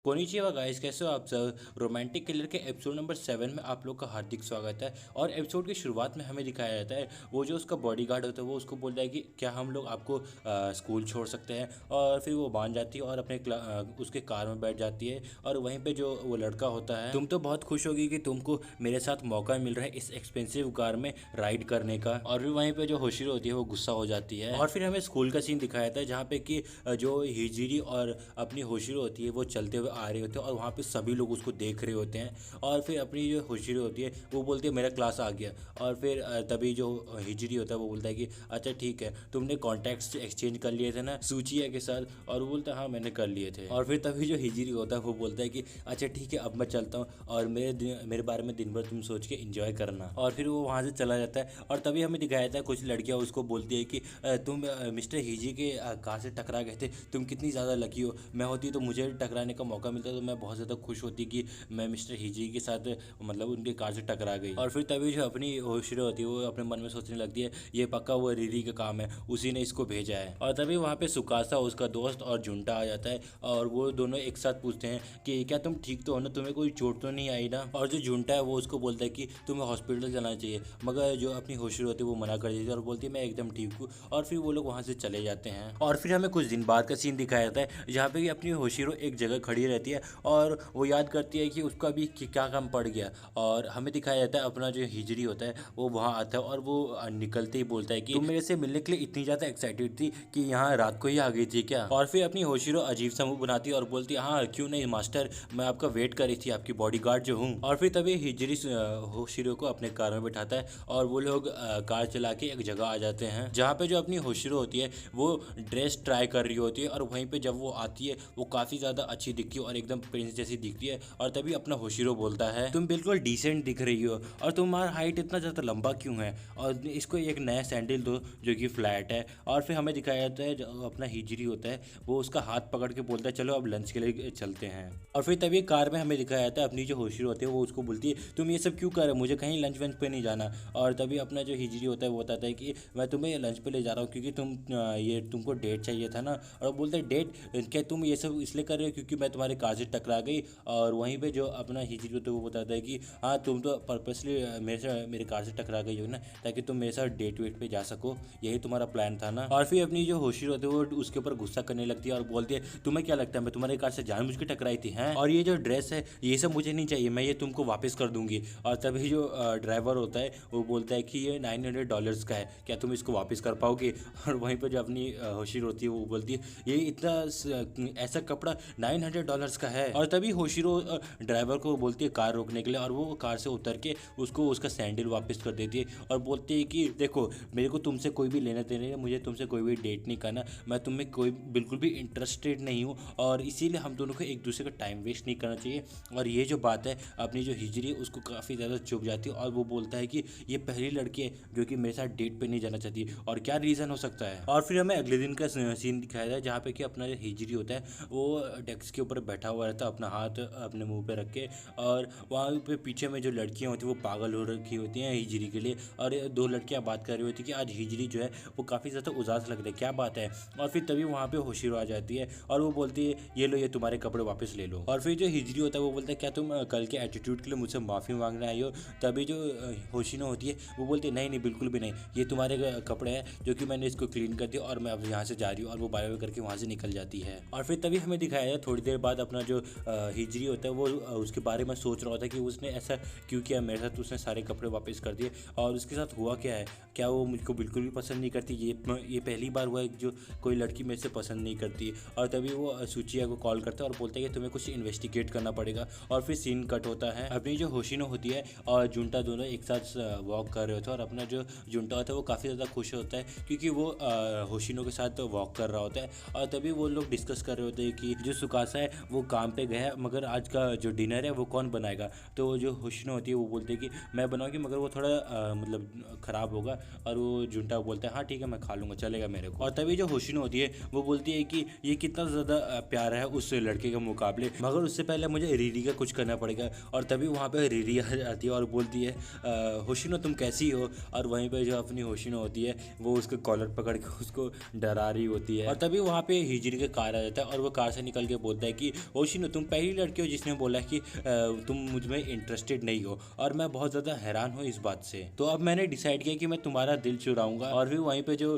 Konnichiwa guys, कैसे हो आप सब। रोमांटिक किलर के एपिसोड नंबर 7 में आप लोग का हार्दिक स्वागत है। और एपिसोड की शुरुआत में हमें दिखाया जाता है वो जो उसका बॉडीगार्ड होता है वो उसको बोलता है कि क्या हम लोग आपको स्कूल छोड़ सकते हैं। और फिर वो मान जाती है और अपने उसके कार में बैठ जाती है। और वहीं पे जो वो लड़का होता है, तुम तो बहुत खुश होगी कि तुमको मेरे साथ मौका मिल रहा है इस एक्सपेंसिव कार में राइड करने का। और फिर वहीं पे जो होशिरो होती है वो गुस्सा हो जाती है। और फिर हमें स्कूल का सीन दिखाया जाता है जहाँ पे कि जो हिजिरी और अपनी होशिरो होती है वो चलते हुए आ रहे होते हैं और वहाँ पे सभी लोग उसको देख रहे होते हैं। और फिर अपनी जो होशिरो होती है वो बोलती है मेरा क्लास आ गया। और फिर तभी जो हिजरी होता है वो बोलता है कि अच्छा ठीक है, तुमने कॉन्टैक्ट्स एक्सचेंज कर लिए थे ना सूचिया के साथ। और वो बोलता है हाँ मैंने कर लिए थे। और फिर तभी जो हिजरी होता है वो बोलता है कि अच्छा ठीक है अब मैं चलता हूँ और मेरे बारे में दिन भर तुम सोच के इंजॉय करना। और फिर वो वहाँ से चला जाता है। और तभी हमें दिखाया जाता है कुछ लड़कियाँ उसको बोलती है कि तुम मिस्टर हिजी के कार से टकरा गए थे, तुम कितनी ज़्यादा लकी हो। मैं होती तो मुझे टकराने का मौका मिलता तो मैं बहुत ज़्यादा खुश होती कि मैं मिस्टर हिजी के साथ मतलब उनके कार से टकरा गई। और फिर तभी जो अपनी होशिरो होती है वो अपने मन में सोचने लगती है ये पक्का वो रिरी का काम है, उसी ने इसको भेजा है। और तभी वहाँ पे सुकासा उसका दोस्त और झुंटा आ जाता है और वो दोनों एक साथ पूछते हैं कि क्या तुम ठीक तो हो ना, तुम्हें कोई चोट तो नहीं आई ना। और जो झुंटा है वो उसको बोलता है कि तुम्हें हॉस्पिटल जाना चाहिए, मगर जो अपनी होशिरो होती है वो मना कर देती है और बोलती है मैं एकदम ठीक हूँ। और फिर वो लोग वहाँ से चले जाते हैं। और फिर हमें कुछ दिन बाद का सीन दिखाया जाता है जहाँ पे कि अपनी होशिरो एक जगह खड़ी रहती है और वो याद करती है कि उसका भी क्या काम पड़ गया। और हमें दिखाया जाता है अपना जो हिजरी होता है वो वहाँ आता है और वो निकलते ही बोलता है कि तुम मेरे से मिलने के लिए इतनी ज़्यादा एक्साइटेड थी कि यहाँ रात को ही आ गई थी क्या। और फिर अपनी होशिरो अजीब सा मुंह बनाती है और बोलती है हाँ क्यों नहीं मास्टर, मैं आपका वेट कर रही थी, आपकी बॉडीगार्ड जो हूँ। और फिर तभी हिजरी होशिरो को अपने कार में बैठाता है और वो लोग कार चला के एक जगह आ जाते हैं जहाँ पे जो अपनी होशिरो होती है वो ड्रेस ट्राई कर रही होती है। और वहीं पे जब वो आती है वो काफ़ी ज़्यादा अच्छी दिखती है और एकदम प्रिंस जैसी दिखती है। और तभी अपना होशिरो बोलता है तुम बिल्कुल डिसेंट दिख रही हो और तुम्हारा हाइट इतना ज़्यादा लंबा क्यों है, और इसको एक नया सैंडल दो जो कि फ्लैट है। और फिर हमें दिखाया जाता है जो अपना हिजरी होता है वो उसका हाथ पकड़ के बोलता है चलो अब लंच के लिए चलते हैं। और फिर तभी कार में हमें दिखाया जाता है अपनी जो होशिरो होती है वो उसको बोलती है तुम ये सब क्यों कर रहे हो, मुझे कहीं लंच वंच पे नहीं जाना। और तभी अपना जो हिजरी होता है वो बताता है कि मैं तुम्हें लंच पे ले जा रहा हूँ क्योंकि ये तुमको डेट चाहिए था ना। और बोलते हैं डेट क्या, तुम ये सब इसलिए कर रहे हो क्योंकि मैं तुम्हारे कार से टकरा गई। और वहीं पे जो अपना हिजरी होता है वो बताता है कि हाँ तुम तो पर्पसली मेरे कार से टकरा गई हो ना ताकि तुम मेरे साथ डेट वेट पे जा सको, यही तुम्हारा प्लान था ना। और फिर अपनी जो होशिरो होती है वो उसके ऊपर गुस्सा करने लगती है और बोलती है तुम्हें क्या लगता है मैं तुम्हारे कार से जानबूझ के टकराई थी हैं, और ये जो ड्रेस है ये सब मुझे नहीं चाहिए, मैं ये तुमको वापस कर दूंगी। और तभी जो ड्राइवर होता है वो बोलता है कि ये $900 का है, क्या तुम इसको वापस कर पाओगे। और वहीं पर जो अपनी होशिरो होती है वो बोलती है ये इतना ऐसा कपड़ा $900 का है। और तभी होशिरो ड्राइवर को बोलती है कार रोकने के लिए और वो कार से उतर के उसको उसका सैंडल वापस कर देती है और बोलती है कि देखो मेरे को तुमसे कोई भी लेना देना नहीं, मुझे तुमसे कोई भी डेट नहीं करना, मैं तुम में कोई बिल्कुल भी इंटरेस्टेड नहीं हूँ और इसीलिए हम दोनों को एक दूसरे का टाइम वेस्ट नहीं करना चाहिए। और ये जो बात है अपनी जो हिजरी है उसको काफ़ी ज़्यादा चुभ जाती है और वो बोलता है कि ये पहली लड़की है जो कि मेरे साथ डेट पे नहीं जाना चाहती और क्या रीज़न हो सकता है। और फिर हमें अगले दिन का सीन दिखाया जाए जहाँ पे कि अपना जो हिजरी होता है वो डेस्क के ऊपर बैठा हुआ रहता है अपना हाथ अपने मुंह पे रख के। और वहाँ पे पीछे में जो लड़कियाँ होती हैं वो पागल हो रखी होती हैं हिजरी के लिए। और दो लड़कियाँ बात कर रही होती कि आज हिजरी जो है वो काफ़ी ज़्यादा उदास लग रही है, क्या बात है। और फिर तभी वहाँ पे होशिरो आ जाती है और वो बोलती है ये लो ये तुम्हारे कपड़े वापस ले लो। और फिर जो हिजरी होता है वो बोलता है क्या तुम कल के एटीट्यूड के लिए मुझसे माफ़ी मांगने आई हो। तभी जो होशिनो होती है वो बोलती है नहीं नहीं बिल्कुल भी नहीं, ये तुम्हारे कपड़े हैं जो कि मैंने इसको क्लीन कर दिया और मैं अब यहाँ से जा रही हूँ। और वो बाय बाय करके वहाँ से निकल जाती है। और फिर तभी हमें दिखाया है थोड़ी देर बाद अपना जो हिजरी होता है वो उसके बारे में सोच रहा होता है कि उसने ऐसा क्यों किया मेरे साथ, उसने सारे कपड़े वापस कर दिए और उसके साथ हुआ क्या है, क्या वो मुझको बिल्कुल भी पसंद नहीं करती। ये पहली बार हुआ है जो कोई लड़की मेरे से पसंद नहीं करती। और तभी वो सूचिया को कॉल करता है और बोलता है कि तुम्हें कुछ इन्वेस्टिगेट करना पड़ेगा। और फिर सीन कट होता है अपनी जो होशिनो होती है और जुंटा दोनों एक साथ वॉक कर रहे होते हैं और अपना जो जुंटा होता है वो काफ़ी ज़्यादा खुश होता है क्योंकि वो होशिनो के साथ वॉक कर रहा होता है। और तभी वो लोग डिस्कस कर रहे होते हैं कि जो सुकासा है वो काम पे गया है मगर आज का जो डिनर है वो कौन बनाएगा। तो जो होशिनो होती है वो बोलते हैं कि मैं बनाऊंगी मगर वो थोड़ा मतलब ख़राब होगा। और वो जुंटा बोलता है हाँ ठीक है मैं खा लूँगा चलेगा मेरे को। और तभी जो होशिनो होती है वो बोलती है कि ये कितना ज़्यादा प्यारा है उस लड़के के मुकाबले, मगर उससे पहले मुझे रीरी का कुछ करना पड़ेगा। और तभी वहाँ पे रीरी आ जाती है और बोलती है होशिनो तुम कैसी हो। और वहीं पे जो अपनी होशिनो होती है वो उसके कॉलर पकड़ के उसको डरा रही होती है। और तभी वहाँ पे हिजरी का कार आ जाता है और वो कार से निकल के बोलता है कि होशिनो तुम पहली लड़की हो जिसने बोला कि तुम मुझ में इंटरेस्टेड नहीं हो, और मैं बहुत ज़्यादा हैरान हूँ इस बात से। तो अब मैंने डिसाइड किया कि मैं तुम्हारा दिल चुराऊंगा। और फिर वहीं पे जो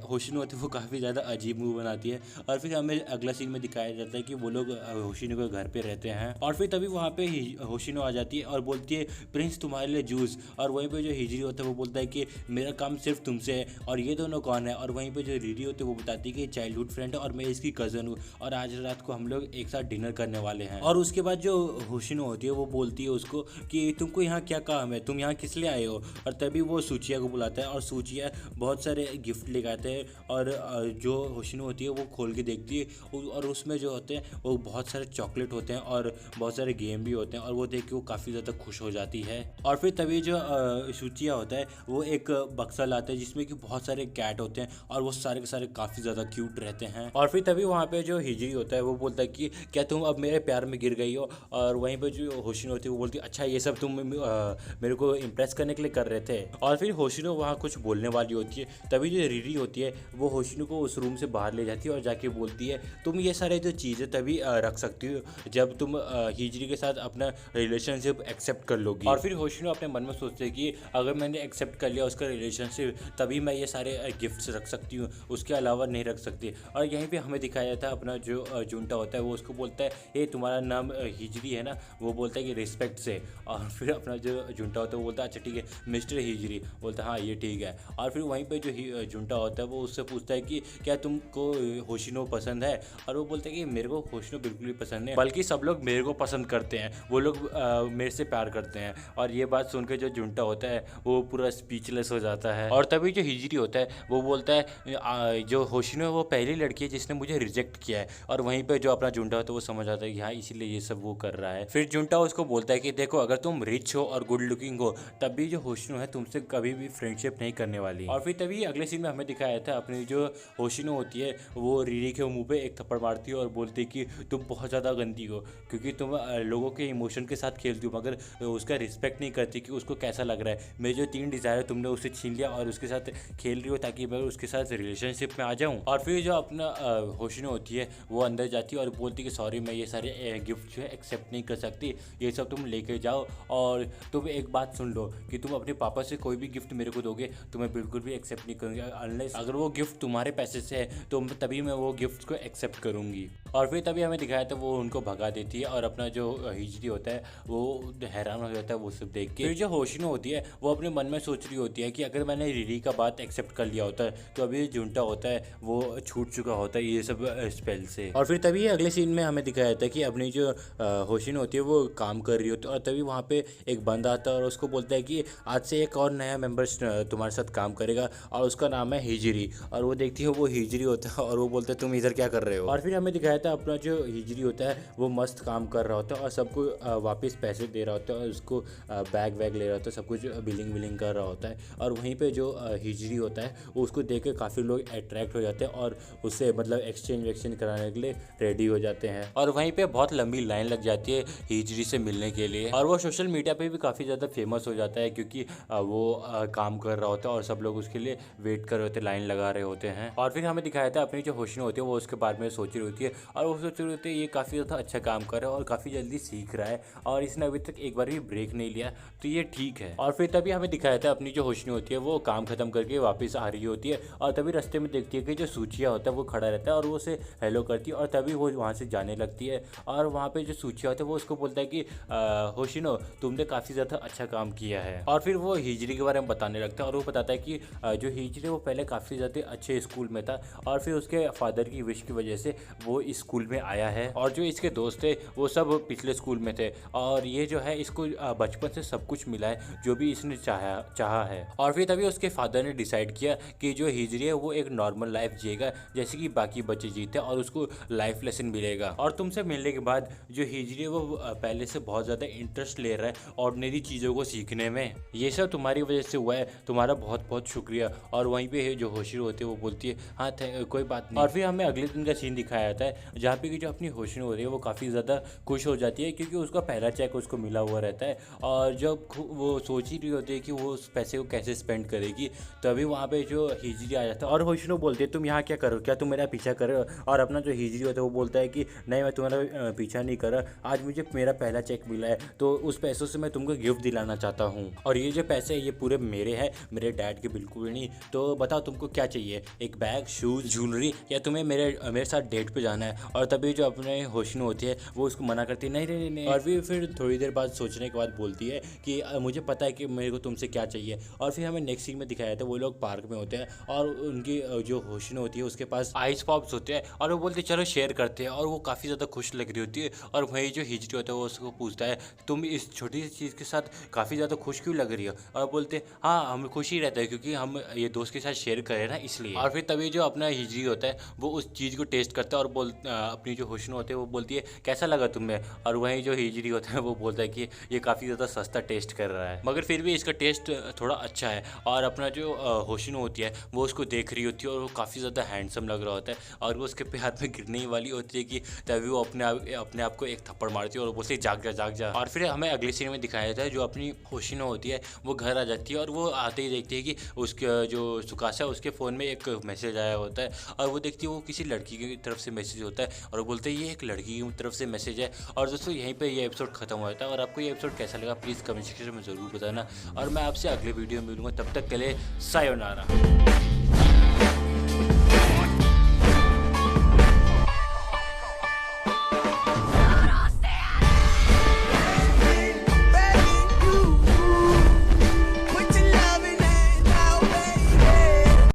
होशिनो होती है वो काफ़ी ज़्यादा अजीब मूव बनाती है, और फिर हमें अगला सीन में दिखाया जाता है कि वो लोग होशिनो के घर पे रहते हैं। और फिर तभी वहाँ पे होशिनो आ जाती है और बोलती है प्रिंस तुम्हारे लिए जूस। और वहीं पे जो हिजरी होता है वो बोलता है कि मेरा काम सिर्फ तुमसे है, और ये दोनों कौन है। और वहीं पे जो रीरी होती है वो बताती है कि चाइल्डहुड फ्रेंड है और मैं इसकी कज़न हूँ, और आज रात को हम लोग एक साथ डिनर करने वाले हैं। और उसके बाद जो होशिनो होती है वो बोलती है उसको कि तुमको यहाँ क्या काम है, तुम यहाँ किस लिए आए हो। और तभी वो सूचिया को बुलाता है और सूचिया बहुत सारे गिफ्ट लेके आते हैं, और जो होशिनो होती है वो खोल के देखती है, और उसमें जो होते हैं वो बहुत सारे चॉकलेट होते हैं और बहुत सारे गेम भी होते हैं, और वो देख के वो काफ़ी ज़्यादा खुश हो जाती है। और फिर तभी जो सूचिया होता है वो एक बक्सा लाता है जिसमें कि बहुत सारे कैट होते हैं, और वो सारे के सारे काफ़ी ज़्यादा क्यूट रहते हैं। और फिर तभी वहाँ पे जो हिजरी होता है वो बोलता है कि क्या तुम अब मेरे प्यार में गिर गई हो। और वहीं पे जो होशिनो होती है वो बोलती है अच्छा ये सब तुम मेरे को इम्प्रेस करने के लिए कर रहे थे। और फिर होशिनो वहाँ कुछ बोलने वाली होती है, तभी जो रीरी होती है वो होशिनो को उस रूम से बाहर ले जाती है और जाके बोलती है तुम ये सारे जो चीज़ें तभी रख सकती हो जब तुम हिजरी के साथ अपना रिलेशनशिप एक्सेप्ट कर लोगी। और फिर होशिनो अपने मन में सोचते हैं कि अगर मैंने एक्सेप्ट कर लिया उसका रिलेशनशिप तभी मैं ये सारे गिफ्ट्स रख सकती हूँ, उसके अलावा नहीं रख सकती। और यहीं पे हमें दिखाया जाता है अपना जो जुंटा होता है वो उसको बोलता है ये तुम्हारा नाम हिजरी है ना, वो बोलता है कि रिस्पेक्ट से। और फिर अपना जो जुंटा होता है वो बोलता है अच्छा ठीक है मिस्टर हिजरी, बोलता है हाँ ये ठीक है। और फिर वहीं पे जो जुंटा होता है वो उससे पूछता है कि क्या तुमको होशिनो पसंद है। और वो बोलता है कि मेरे को होशिनो बिल्कुल भी पसंद नहीं, बल्कि सब लोग मेरे को पसंद करते हैं, वो लोग मेरे से प्यार करते हैं। और ये बात सुन के जो जुंटा होता है वो पूरा स्पीचलेस हो जाता है। और तभी जो हिजरी होता है वो बोलता है जो होशिनो है वो पहली लड़की है जिसने मुझे रिजेक्ट किया है। और वहीं पे जो अपना जुंटा होता है वो समझ आता है कि हाँ इसीलिए ये सब वो कर रहा है। फिर जुंटा उसको बोलता है कि देखो अगर तुम रिच हो और गुड लुकिंग हो तब भी जो होशिनो है तुमसे कभी भी फ्रेंडशिप नहीं करने वाली। और फिर तभी अगले सीन में हमें दिखाया था अपनी जो होशिनो होती है वो रीरी के मुंह पे एक थप्पड़ मारती है और बोलती है कि तुम बहुत ज़्यादा गंदी हो, क्योंकि तुम लोगों के इमोशन के साथ खेलती हो मगर उसका रिस्पेक्ट नहीं करती कि उसको कैसा लग रहा है। मेरे जो 3 डिज़ायर है तुमने उसे छीन लिया और उसके साथ खेल रही हो ताकि मैं उसके साथ रिलेशनशिप में आ जाऊँ। और फिर जो अपना होशिनो होती है वो अंदर जाती है और बोलती है कि सॉरी मैं ये सारे गिफ्ट जो है एक्सेप्ट नहीं कर सकती, ये सब तुम लेके जाओ। और तुम एक बात सुन लो कि तुम अपने पापा से कोई भी गिफ्ट मेरे को दोगे तो मैं बिल्कुल भी एक्सेप्ट नहीं करूँगी, अनलेस अगर वो गिफ्ट तुम्हारे पैसे से है तो तभी मैं वो गिफ्ट को एक्सेप्ट करूँगी। और फिर तभी हमें दिखाया था वो उनको भगा देती है, और अपना जो हिजरी होता है वो हैरान हो जाता है वो सब देख के। फिर जो होशिनो होती है वो अपने मन में सोच रही होती है कि अगर मैंने रीरी का बात एक्सेप्ट कर लिया होता है तो अभी जुंटा होता है वो छूट चुका होता है ये सब स्पेल से। और फिर तभी अगले सीन में हमें दिखाया जाता है कि अपनी जो होशिनो होती है वो काम कर रही होती है, और तभी वहाँ पे एक बंदा आता है और उसको बोलता है कि आज से एक और नया मेंबर तुम्हारे साथ काम करेगा और उसका नाम है हिजरी। और वो देखती है वो हिजरी होता है और वो बोलता है तुम इधर क्या कर रहे हो। और फिर हमें दिखाया था अपना जो हिजरी होता है वो मस्त काम कर रहा होता है और सबको वापस पैसे दे रहा होता है और उसको बैग वैग ले रहा होता है, सब कुछ बिलिंग विलिंग कर रहा होता है। और वहीं पे जो हिजरी होता है वो उसको देख के काफ़ी लोग अट्रैक्ट हो जाते हैं और उससे मतलब एक्सचेंज वेक्सचेंज कराने के लिए रेडी हो जाते हैं। और वहीं पे बहुत लंबी लाइन लग जाती है हिजरी से मिलने के लिए, और वो सोशल मीडिया पे भी काफ़ी ज़्यादा फेमस हो जाता है क्योंकि वो काम कर रहा होता है और सब लोग उसके लिए वेट कर रहे होते हैं, लाइन लगा रहे होते हैं। और फिर हमें दिखाया था अपनी जो होशिनो होती है वो उसके बारे में सोच रही होती है, और वो सोच रही होती है ये काफ़ी ज़्यादा अच्छा काम कर रहा है और काफ़ी जल्दी सीख रहा है और इसने अभी तक एक बार भी ब्रेक नहीं लिया तो ये ठीक है। और फिर तभी हमें दिखाया था अपनी जो होशिनो होती है वो काम खत्म करके वापस आ रही होती है, और तभी रास्ते में देखती है कि जो सूचिया होता है वो खड़ा रहता है और वो उसे हेलो करती है, और तभी वो वहाँ से जाने लगती है। और वहाँ पे जो सूचिया होता है वो उसको बोलता है कि होशिनो तुमने काफ़ी ज़्यादा अच्छा काम किया है। और फिर वो हिजरी के बारे में बताने लगता है और वो बताता है कि जो हिजरी वो पहले काफ़ी ज़्यादा अच्छे स्कूल में था और फिर उसके फादर की विश की वजह से वो इस स्कूल में आया है, और जो इसके दोस्त थे वो सब पिछले स्कूल में थे, और ये जो है इसको बचपन से सब कुछ मिला है जो भी इसने चाहा है। और फिर तभी उसके फादर ने डिसाइड किया कि जो हिजरी है वो एक नॉर्मल लाइफ जिएगा जैसे कि बाकी बच्चे जीते और उसको लाइफ लेसन मिलेगा। और तुमसे मिलने के बाद जो हिजरी है वो पहले से बहुत ज़्यादा इंटरेस्ट ले रहा है ऑर्डिनरी चीज़ों को सीखने में, ये सब तुम्हारी वजह से हुआ है, तुम्हारा बहुत बहुत शुक्रिया। और वहीं पे जो होशिनो होती है वो बोलती है हाँ कोई बात नहीं। और फिर हमें अगले दिन का सीन दिखाया जाता है जहाँ पे कि जो अपनी होशिनो होती है वो काफ़ी ज़्यादा खुश हो जाती है क्योंकि उसका पहला चेक उसको मिला हुआ रहता है, और जब वो सोच ही रही होती है कि वो उस पैसे को कैसे स्पेंड करेगी तभी वहाँ पे जो हिजरी आ जाता है और होशिनो बोलती है तुम यहाँ क्या करो, क्या तुम मेरा पीछा कर रहे हो। और अपना जो हिजरी होता है वो बोलता है कि कि नहीं मैं तुम्हारा पीछा नहीं कर रहा, आज मुझे मेरा पहला चेक मिला है तो उस पैसों से मैं तुमको गिफ्ट दिलाना चाहता हूँ, और ये जो पैसे हैं ये पूरे मेरे हैं, मेरे डैड के बिल्कुल नहीं। तो बताओ तुमको क्या चाहिए, एक बैग, शूज़, ज्वेलरी, या तुम्हें मेरे साथ डेट पे जाना है। और तभी जो अपने होशनू होती है वो उसको मना करती है, नहीं नहीं नहीं। और फिर थोड़ी देर बाद सोचने के बाद बोलती है कि मुझे पता है कि मेरे को तुमसे क्या चाहिए। और फिर हमें नेक्स्ट सीन में दिखाया जाता है वो लोग पार्क में होते हैं और उनकी जो होशनू होती है उसके पास आइस पॉप्स होते हैं और वो बोलते हैं चलो शेयर करते हैं, और वो काफ़ी ज़्यादा खुश लग रही होती है। और वही जो हिजरी होता है वो उसको पूछता है तुम इस छोटी सी चीज़ के साथ काफ़ी ज़्यादा खुश क्यों लग रही हो, और बोलते हैं हाँ हम खुश ही रहते हैं क्योंकि हम ये दोस्त के साथ शेयर करें ना इसलिए। और फिर तभी जो अपना हिजरी होता है वो उस चीज़ को टेस्ट करता है और अपनी जो होशनू होती है वो बोलती है कैसा लगा तुम्हें, और वहीं जो हिजरी होता है वो बोलता है कि ये काफ़ी ज़्यादा सस्ता टेस्ट कर रहा है, मगर फिर भी इसका टेस्ट थोड़ा अच्छा है। और अपना जो होशनू होती है वो उसको देख रही होती है और वो काफ़ी ज़्यादा हैंडसम लग रहा होता है, और वो उसके पैर में गिरने ही वाली होती है कि तभी वो अपने आप को एक थप्पड़ मारती है और बोलती है जाग जा जाग जा। और फिर हमें अगले सीन में दिखाया जाता है जो अपनी होशिनो होती है वो घर आ जाती है और वो आते ही देखती है कि उसके जो सुकाशा उसके फ़ोन में एक मैसेज आया होता है, और वो देखती है वो किसी लड़की की तरफ से मैसेज होता है और वो बोलते हैं ये एक लड़की की तरफ से मैसेज है। और दोस्तों यहीं पे ये एपिसोड खत्म हो जाता है, और आपको ये एपिसोड कैसा लगा प्लीज़ कमेंट सेक्शन में ज़रूर बताना, और मैं आपसे अगले वीडियो में मिलूंगा, तब तक के लिए सायोनारा।